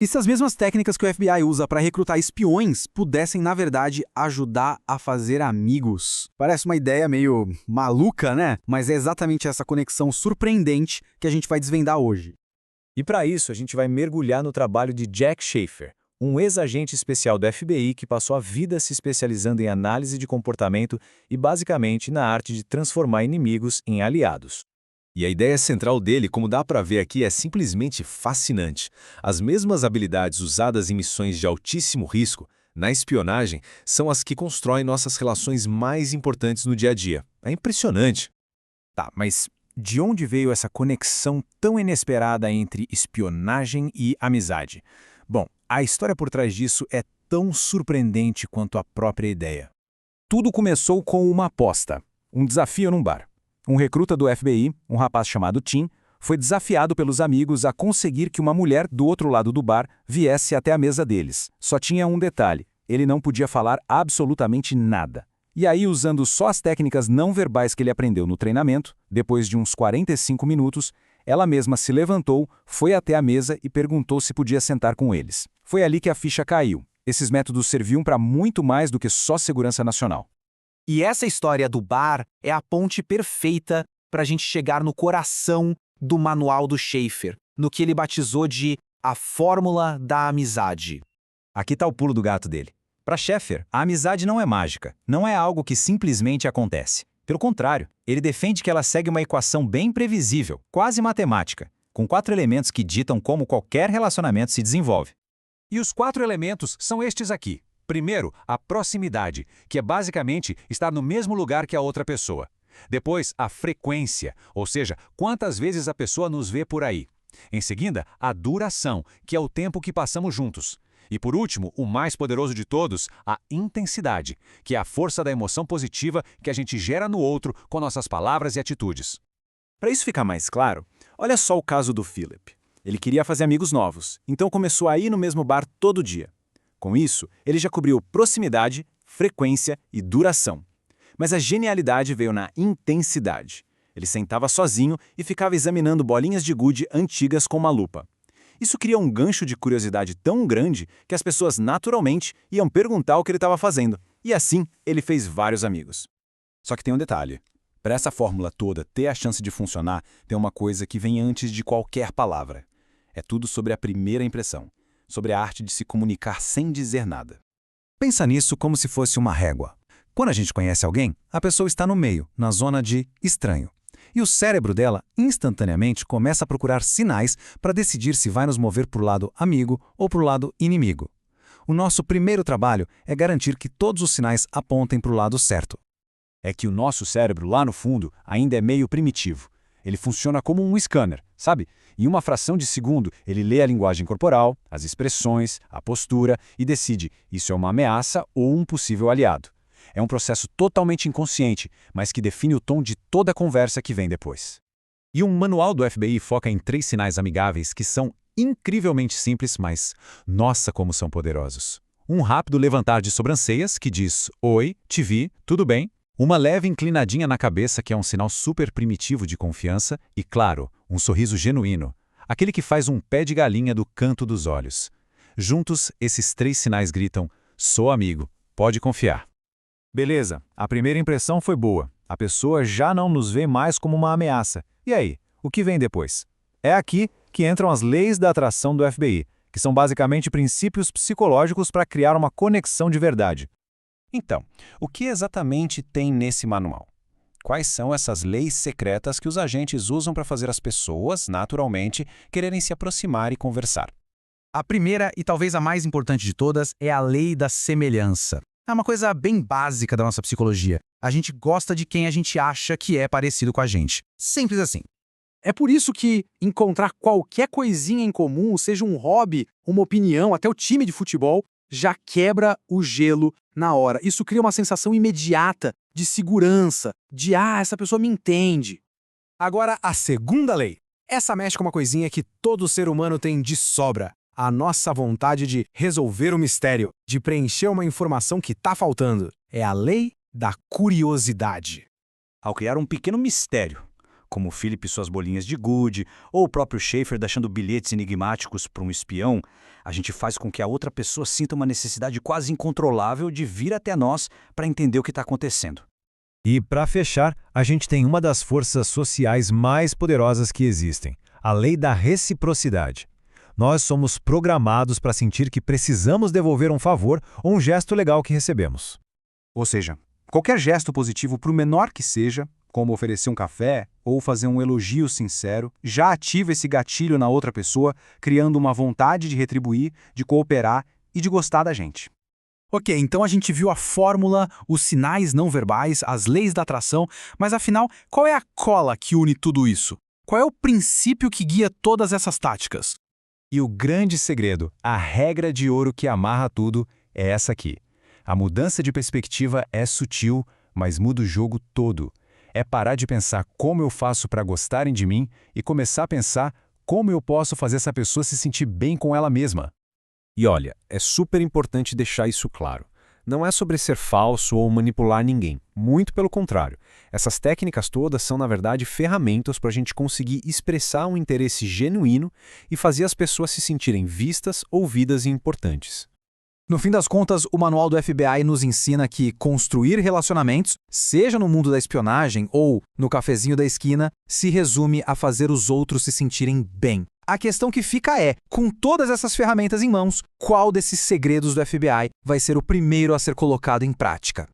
E se as mesmas técnicas que o FBI usa para recrutar espiões pudessem, na verdade, ajudar a fazer amigos? Parece uma ideia meio maluca, né? Mas é exatamente essa conexão surpreendente que a gente vai desvendar hoje. E para isso, a gente vai mergulhar no trabalho de Jack Schaefer, um ex-agente especial do FBI que passou a vida se especializando em análise de comportamento e, basicamente, na arte de transformar inimigos em aliados. E a ideia central dele, como dá para ver aqui, é simplesmente fascinante. As mesmas habilidades usadas em missões de altíssimo risco, na espionagem, são as que constroem nossas relações mais importantes no dia a dia. É impressionante. Tá, mas de onde veio essa conexão tão inesperada entre espionagem e amizade? Bom, a história por trás disso é tão surpreendente quanto a própria ideia. Tudo começou com uma aposta, um desafio num bar. Um recruta do FBI, um rapaz chamado Tim, foi desafiado pelos amigos a conseguir que uma mulher do outro lado do bar viesse até a mesa deles. Só tinha um detalhe: ele não podia falar absolutamente nada. E aí, usando só as técnicas não verbais que ele aprendeu no treinamento, depois de uns 45 minutos, ela mesma se levantou, foi até a mesa e perguntou se podia sentar com eles. Foi ali que a ficha caiu. Esses métodos serviam para muito mais do que só segurança nacional. E essa história do bar é a ponte perfeita para a gente chegar no coração do manual do Schaefer, no que ele batizou de a fórmula da amizade. Aqui está o pulo do gato dele. Para Schaefer, a amizade não é mágica, não é algo que simplesmente acontece. Pelo contrário, ele defende que ela segue uma equação bem previsível, quase matemática, com 4 elementos que ditam como qualquer relacionamento se desenvolve. E os 4 elementos são estes aqui. Primeiro, a proximidade, que é basicamente estar no mesmo lugar que a outra pessoa. Depois, a frequência, ou seja, quantas vezes a pessoa nos vê por aí. Em seguida, a duração, que é o tempo que passamos juntos. E por último, o mais poderoso de todos, a intensidade, que é a força da emoção positiva que a gente gera no outro com nossas palavras e atitudes. Para isso ficar mais claro, olha só o caso do Philip. Ele queria fazer amigos novos, então começou a ir no mesmo bar todo dia. Com isso, ele já cobriu proximidade, frequência e duração. Mas a genialidade veio na intensidade. Ele sentava sozinho e ficava examinando bolinhas de gude antigas com uma lupa. Isso cria um gancho de curiosidade tão grande que as pessoas naturalmente iam perguntar o que ele estava fazendo. E assim, ele fez vários amigos. Só que tem um detalhe. Para essa fórmula toda ter a chance de funcionar, tem uma coisa que vem antes de qualquer palavra. É tudo sobre a primeira impressão. Sobre a arte de se comunicar sem dizer nada. Pensa nisso como se fosse uma régua. Quando a gente conhece alguém, a pessoa está no meio, na zona de estranho. E o cérebro dela instantaneamente começa a procurar sinais para decidir se vai nos mover para o lado amigo ou para o lado inimigo. O nosso primeiro trabalho é garantir que todos os sinais apontem para o lado certo. É que o nosso cérebro, lá no fundo, ainda é meio primitivo. Ele funciona como um scanner, sabe? Em uma fração de segundo, ele lê a linguagem corporal, as expressões, a postura e decide isso é uma ameaça ou um possível aliado. É um processo totalmente inconsciente, mas que define o tom de toda a conversa que vem depois. E um manual do FBI foca em 3 sinais amigáveis que são incrivelmente simples, mas nossa como são poderosos. Um rápido levantar de sobrancelhas que diz oi, te vi, tudo bem? Uma leve inclinadinha na cabeça, que é um sinal super primitivo de confiança, e, claro, um sorriso genuíno, aquele que faz um pé de galinha do canto dos olhos. Juntos, esses 3 sinais gritam, sou amigo, pode confiar. Beleza, a primeira impressão foi boa. A pessoa já não nos vê mais como uma ameaça. E aí, o que vem depois? É aqui que entram as leis da atração do FBI, que são basicamente princípios psicológicos para criar uma conexão de verdade. Então, o que exatamente tem nesse manual? Quais são essas leis secretas que os agentes usam para fazer as pessoas, naturalmente, quererem se aproximar e conversar? A primeira e talvez a mais importante de todas é a lei da semelhança. É uma coisa bem básica da nossa psicologia. A gente gosta de quem a gente acha que é parecido com a gente. Simples assim. É por isso que encontrar qualquer coisinha em comum, seja um hobby, uma opinião, até o time de futebol, já quebra o gelo na hora. Isso cria uma sensação imediata de segurança, de essa pessoa me entende. Agora, a segunda lei. Essa mexe com uma coisinha que todo ser humano tem de sobra. A nossa vontade de resolver o mistério, de preencher uma informação que está faltando. É a lei da curiosidade. Ao criar um pequeno mistério, como o Philip e suas bolinhas de gude, ou o próprio Schaefer deixando bilhetes enigmáticos para um espião, a gente faz com que a outra pessoa sinta uma necessidade quase incontrolável de vir até nós para entender o que está acontecendo. E, para fechar, a gente tem uma das forças sociais mais poderosas que existem, a lei da reciprocidade. Nós somos programados para sentir que precisamos devolver um favor ou um gesto legal que recebemos. Ou seja, qualquer gesto positivo, por menor que seja, como oferecer um café ou fazer um elogio sincero, já ativa esse gatilho na outra pessoa, criando uma vontade de retribuir, de cooperar e de gostar da gente. Ok, então a gente viu a fórmula, os sinais não verbais, as leis da atração, mas afinal, qual é a cola que une tudo isso? Qual é o princípio que guia todas essas táticas? E o grande segredo, a regra de ouro que amarra tudo, é essa aqui. A mudança de perspectiva é sutil, mas muda o jogo todo. É parar de pensar como eu faço para gostarem de mim e começar a pensar como eu posso fazer essa pessoa se sentir bem com ela mesma. E olha, é super importante deixar isso claro. Não é sobre ser falso ou manipular ninguém. Muito pelo contrário. Essas técnicas todas são, na verdade, ferramentas para a gente conseguir expressar um interesse genuíno e fazer as pessoas se sentirem vistas, ouvidas e importantes. No fim das contas, o manual do FBI nos ensina que construir relacionamentos, seja no mundo da espionagem ou no cafezinho da esquina, se resume a fazer os outros se sentirem bem. A questão que fica é, com todas essas ferramentas em mãos, qual desses segredos do FBI vai ser o primeiro a ser colocado em prática?